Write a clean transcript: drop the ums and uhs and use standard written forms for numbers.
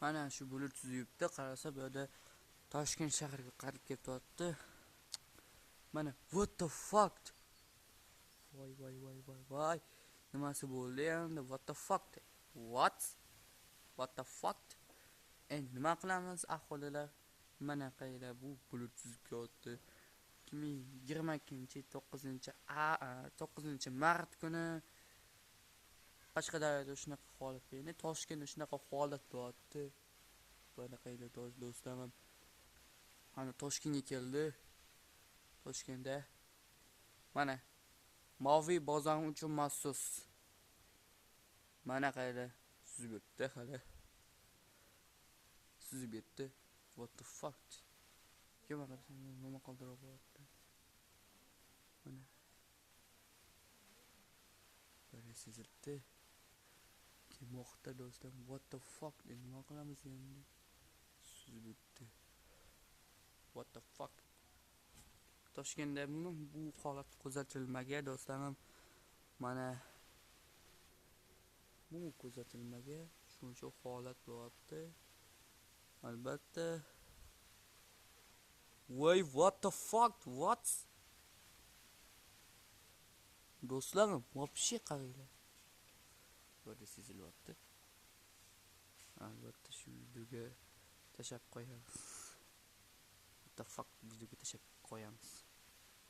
Mana shu bulut suzibdi, qarasa bu yerda Toshkent shahriga qarab ketyapti. Mana what the fuck? Voy. Nimasi bo'ldi endi? What the fuck? What the fuck? Endi nima qilamiz aholilar? Mana qayda bu bulut suzib ketdi. 2022 9-mart kuni Qashqadaryoda shunaqa holat, ya'ni Toshkentda shunaqa holat bo'lyapti. Mana qayda do'stlarim. Mana Toshkentga keldi. Toshkentda mana Moviy bozor uchun maxsus. Mana qayda suzib o'tdi hali. Suzib o'tdi. What the fuck? Nima qildirib qo'yapti? Mana. Böyle sezildi. Kelmoqda do'stlar. What the fuck? Nima qilamiz endi? Suzib o'tdi. What the fuck? Toshkentda bu holat kuzatilmagan do'stlarim. Mana bu kuzatilmagan shuncha holat bo'lyapti. Albatta. Voy, what the fuck? What? Do'stlarim, вообще qaranglar. Burada sezilyapti. Albatta shu videoga tashab qo'yamiz. What the fuck videoga tashab qo'yamiz.